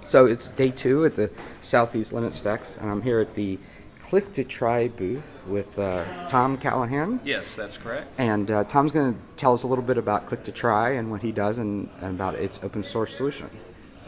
So it's day 2 at the Southeast LinuxFest, and I'm here at the Click to Try booth with Tom Callahan. Yes, that's correct. And Tom's going to tell us a little bit about Click to Try and what he does and about its open source solution.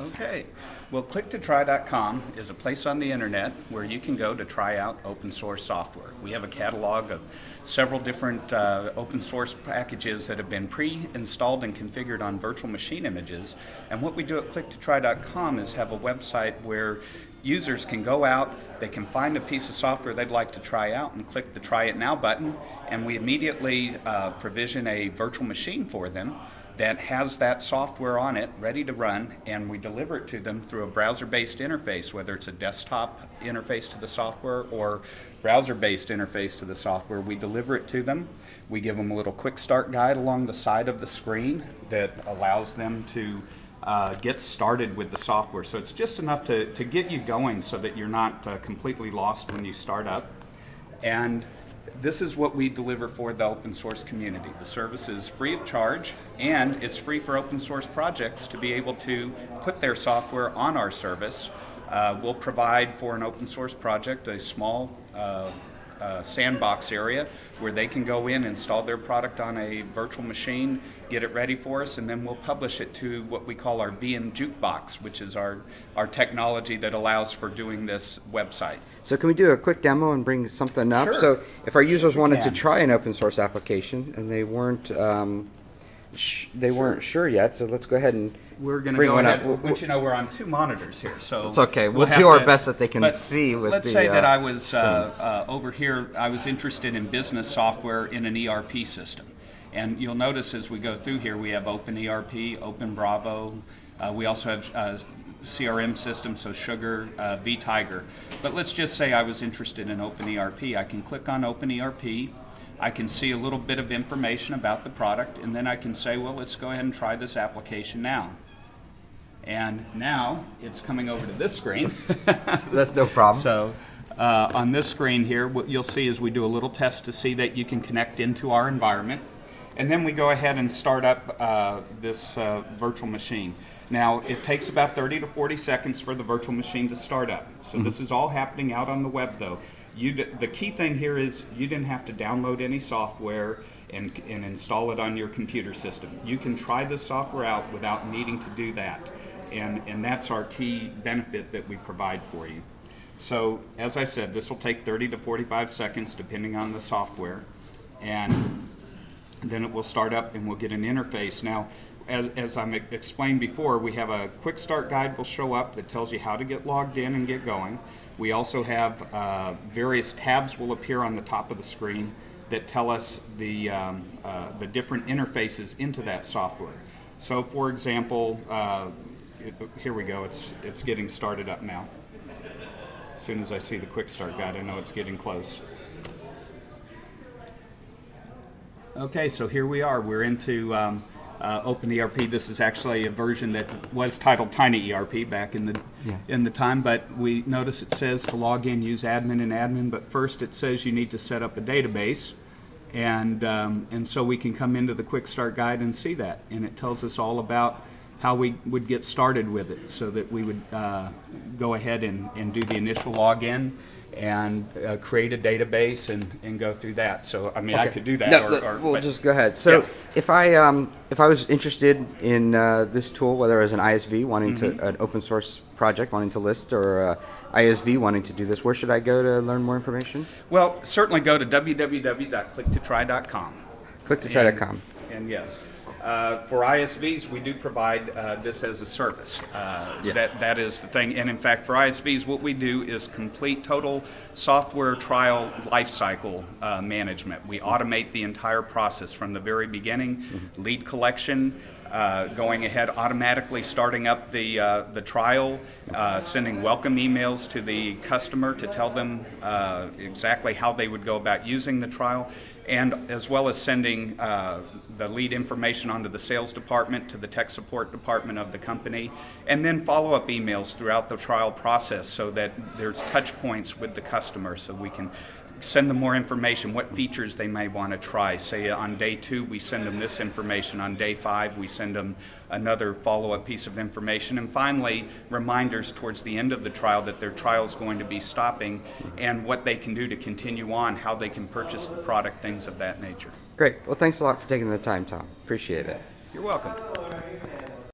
Okay. Well, clicktotry.com is a place on the internet where you can go to try out open source software. We have a catalog of several different open source packages that have been pre-installed and configured on virtual machine images. And what we do at clicktotry.com is have a website where users can go out, they can find a piece of software they'd like to try out and click the Try It Now button, and we immediately provision a virtual machine for them that has that software on it ready to run, and we deliver it to them through a browser-based interface, whether it's a desktop interface to the software or browser-based interface to the software. We deliver it to them. We give them a little quick start guide along the side of the screen that allows them to get started with the software. So it's just enough to get you going so that you're not completely lost when you start up. And this is what we deliver for the open source community. The service is free of charge, and it's free for open source projects to be able to put their software on our service. We'll provide for an open source project a small sandbox area where they can go in, install their product on a virtual machine, get it ready for us, and then we'll publish it to what we call our VM Jukebox, which is our technology that allows for doing this website. So can we do a quick demo and bring something up? Sure. So if our users wanted to can. try an open source application and they weren't sure yet, so let's go ahead and We're going to bring go one ahead. up. But you know, we're on 2 monitors here, so It's okay. We'll have do our to- best that they can but see with let's the, say that I was over here. I was interested in business software in an ERP system, and you'll notice as we go through here, we have Open ERP, Open Bravo. We also have CRM systems, so Sugar, vTiger. But let's just say I was interested in Open ERP. I can click on Open ERP. I can see a little bit of information about the product, and then I can say, well, let's go ahead and try this application now. And now it's coming over to this screen. That's no problem. So on this screen here, what you'll see is we do a little test to see that you can connect into our environment. And then we go ahead and start up this virtual machine. Now, it takes about 30 to 40 seconds for the virtual machine to start up. So this is all happening out on the web, though. The key thing here is you didn't have to download any software and install it on your computer system. You can try the software out without needing to do that. And that's our key benefit that we provide for you. So, as I said, this will take 30 to 45 seconds depending on the software. And then it will start up and we'll get an interface. Now, as I explained before, we have a quick start guide will show up that tells you how to get logged in and get going. We also have various tabs will appear on the top of the screen that tell us the different interfaces into that software. So, for example, here we go. It's getting started up now. As soon as I see the quick start guide, I know it's getting close. Okay, so here we are. We're into Open ERP. This is actually a version that was titled Tiny ERP back in the time, but we notice it says to log in, use admin and admin, but first it says you need to set up a database, and so we can come into the quick start guide and see that, and it tells us all about how we would get started with it, so that we would go ahead and do the initial login and create a database and go through that. So I mean, I could do that. No, we'll just go ahead. So if I was interested in this tool, whether as an ISV wanting to an open source project wanting to list, or ISV wanting to do this, where should I go to learn more information? Well, certainly go to www.clicktotry.com. Clicktotry.com. And yes. For ISVs, we do provide this as a service. That is the thing. And in fact, for ISVs, what we do is complete total software trial lifecycle management. We automate the entire process from the very beginning, lead collection, going ahead, automatically starting up the trial, sending welcome emails to the customer to tell them exactly how they would go about using the trial, and as well as sending the lead information onto the sales department, to the tech support department of the company, and then follow-up emails throughout the trial process so that there's touch points with the customer, so we can send them more information, what features they may want to try. Say on day 2, we send them this information. On day 5, we send them another follow-up piece of information. And finally, reminders towards the end of the trial that their trial is going to be stopping and what they can do to continue on, how they can purchase the product, things of that nature. Great. Well, thanks a lot for taking the time, Tom. Appreciate it. You're welcome.